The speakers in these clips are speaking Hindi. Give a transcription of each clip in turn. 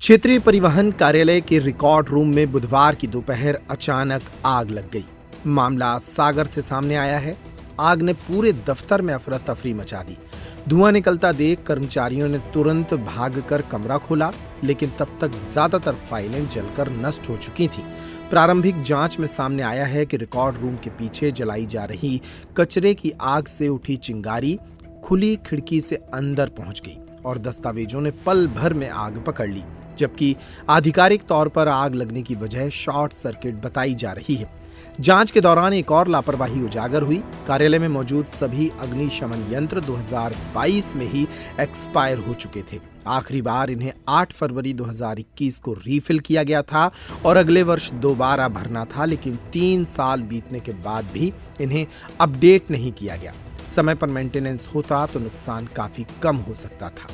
क्षेत्रीय परिवहन कार्यालय के रिकॉर्ड रूम में बुधवार की दोपहर अचानक आग लग गई। मामला सागर से सामने आया है। आग ने पूरे दफ्तर में अफरा तफरी मचा दी। धुआं निकलता देख कर्मचारियों ने तुरंत भागकर कमरा खोला, लेकिन तब तक ज्यादातर फाइलें जलकर नष्ट हो चुकी थीं। प्रारंभिक जांच में सामने आया है कि रिकॉर्ड रूम के पीछे जलाई जा रही कचरे की आग से उठी चिंगारी खुली खिड़की से अंदर पहुंच गई और दस्तावेजों ने पल भर में आग पकड़ ली, जबकि आधिकारिक तौर पर आग लगने की वजह शॉर्ट सर्किट बताई जा रही है। जांच के दौरान एक और लापरवाही उजागर हुई। कार्यालय में मौजूद सभी अग्निशमन यंत्र 2022 में ही एक्सपायर हो चुके थे। आखिरी बार इन्हें 8 फरवरी 2021 को रीफिल किया गया था और अगले वर्ष दोबारा भरना था, लेकिन 3 साल बीतने के बाद भी इन्हें अपडेट नहीं किया गया। समय पर मेंटेनेंस होता तो नुकसान काफी कम हो सकता था।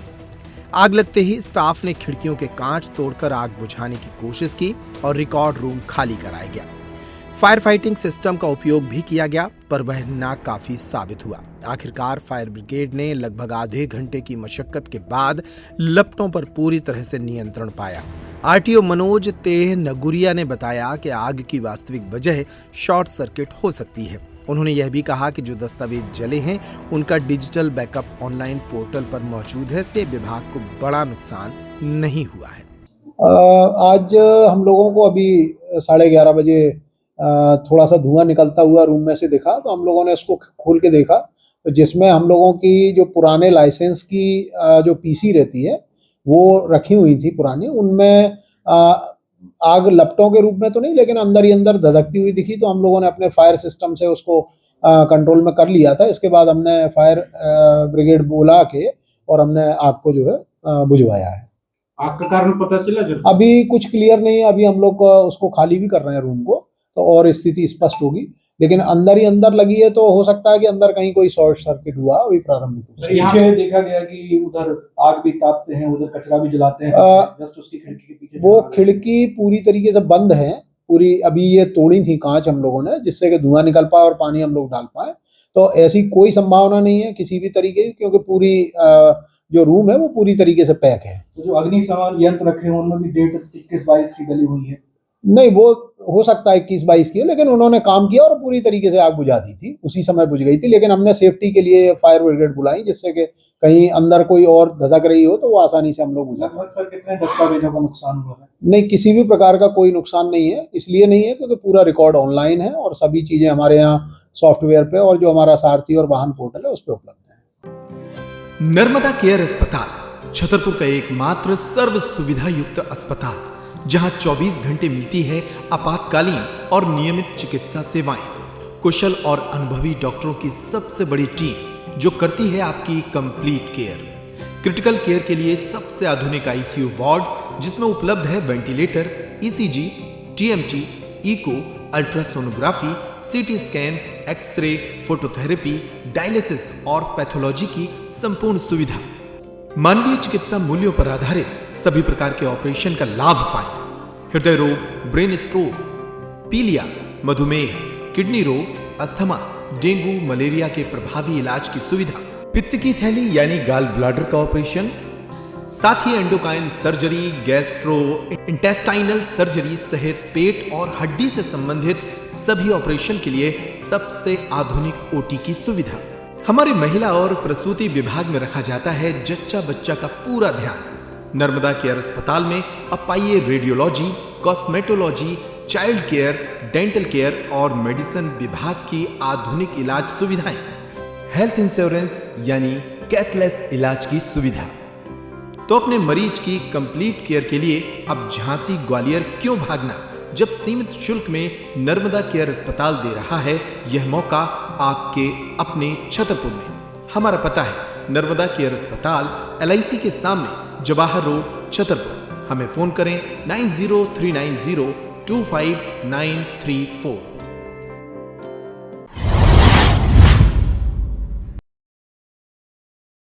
आग लगते ही स्टाफ ने खिड़कियों के कांच तोड़कर आग बुझाने की कोशिश की और रिकॉर्ड रूम खाली कराया गया। फायर फाइटिंग सिस्टम का उपयोग भी किया गया, पर वह नाकाफी साबित हुआ। आखिरकार फायर ब्रिगेड ने लगभग आधे घंटे की मशक्कत के बाद लपटों पर पूरी तरह से नियंत्रण पाया। आरटीओ मनोज तेह नगुरिया ने बताया कि आग की वास्तविक वजह शॉर्ट सर्किट हो सकती है। उन्होंने यह भी कहा कि जो दस्तावेज जले हैं उनका डिजिटल बैकअप ऑनलाइन पोर्टल पर मौजूद है, इसलिए विभाग को बड़ा नुकसान नहीं हुआ है। आज हम लोगों को अभी 11:30 बजे थोड़ा सा धुआं निकलता हुआ रूम में से दिखा, तो हम लोगों ने उसको खोल के देखा, तो जिसमें हम लोगों की जो पुराने लाइसेंस की जो पीसी रहती है वो रखी हुई थी पुरानी, उनमें आग लपटों के रूप में तो नहीं, लेकिन अंदर ही अंदर धधकती हुई दिखी। तो हम लोगों ने अपने फायर सिस्टम से उसको कंट्रोल में कर लिया था। इसके बाद हमने फायर ब्रिगेड बुला के और हमने आग को जो है बुझवाया है। आग का कारण पता चला? अभी कुछ क्लियर नहीं है। अभी हम लोग उसको खाली भी कर रहे हैं रूम को, तो और स्थिति स्पष्ट होगी, लेकिन अंदर ही अंदर लगी है तो हो सकता है कि अंदर कहीं कोई शॉर्ट सर्किट हुआ। अभी प्रारंभिक यहाँ देखा गया कि उधर आग भी तापते हैं, उधर कचरा भी जलाते हैं, जस्ट उसकी खिड़की के पीछे वो खिड़की पूरी तरीके से बंद है पूरी। अभी ये तोड़ी थी कांच हम लोगों ने, जिससे कि धुआं निकल पाए और पानी हम लोग डाल पाए। तो ऐसी कोई संभावना नहीं है किसी भी तरीके की, क्योंकि पूरी जो रूम है वो पूरी तरीके से पैक है। तो जो अग्निशमन यंत्र रखे हैं उनमें भी डेट 21-22 की गली हुई है? नहीं, वो हो सकता है 21-22 की, लेकिन उन्होंने काम किया और पूरी तरीके से आग बुझा दी थी, उसी समय बुझ गई थी। लेकिन हमने सेफ्टी के लिए फायर ब्रिगेड बुलाई, जिससे कि कहीं अंदर कोई और धधक रही हो तो वो आसानी से हम लोग बुझा पाए। सर, कितने दस्तावेजों का नुकसान हुआ है? नहीं, किसी भी प्रकार का कोई नुकसान नहीं है। इसलिए नहीं है क्योंकि पूरा रिकॉर्ड ऑनलाइन है और सभी चीजें हमारे यहाँ सॉफ्टवेयर पे और जो हमारा सारथी और वाहन पोर्टल है उस पर उपलब्ध है। नर्मदा केयर अस्पताल छतरपुर का एकमात्र सर्व सुविधा युक्त अस्पताल, जहां 24 घंटे मिलती है आपातकालीन और नियमित चिकित्सा सेवाएं। कुशल और अनुभवी डॉक्टरों की सबसे बड़ी टीम जो करती है आपकी कंप्लीट केयर। क्रिटिकल केयर के लिए सबसे आधुनिक आईसीयू वार्ड, जिसमें उपलब्ध है ventilator, ECG, TMT, echo, ultrasonography, CT scan, x ray, phototherapy, dialysis और पैथोलॉजी की संपूर्ण सुविधा। मानवीय चिकित्सा मूल्यों पर आधारित सभी प्रकार के ऑपरेशन का लाभ पाएं। हृदय रोग, ब्रेन स्ट्रोक, पीलिया, मधुमेह, किडनी रोग, अस्थमा, डेंगू, मलेरिया के प्रभावी इलाज की सुविधा, पित्त की थैली यानी गाल ब्लैडर का ऑपरेशन, साथ ही endocrine surgery, gastrointestinal surgery सहित पेट और हड्डी से संबंधित सभी ऑपरेशन के लिए सबसे आधुनिक ओटी की सुविधा। हमारे महिला और प्रसूति विभाग में रखा जाता है जच्चा बच्चा का पूरा ध्यान। नर्मदा केयर अस्पताल में अब पाइए radiology, cosmetology, child care, dental care और मेडिसिन विभाग की आधुनिक इलाज सुविधाएं, हेल्थ इंश्योरेंस यानी कैशलेस इलाज की सुविधा। तो अपने मरीज की कंप्लीट केयर के लिए अब झांसी ग्वालियर क्यों भागना, जब सीमित शुल्क में नर्मदा केयर अस्पताल दे रहा है यह मौका आपके अपने छतरपुर में। हमारा पता है नर्मदा केयर अस्पताल, LIC के सामने, जवाहर रोड, छतरपुर। हमें फोन करें 9039025934।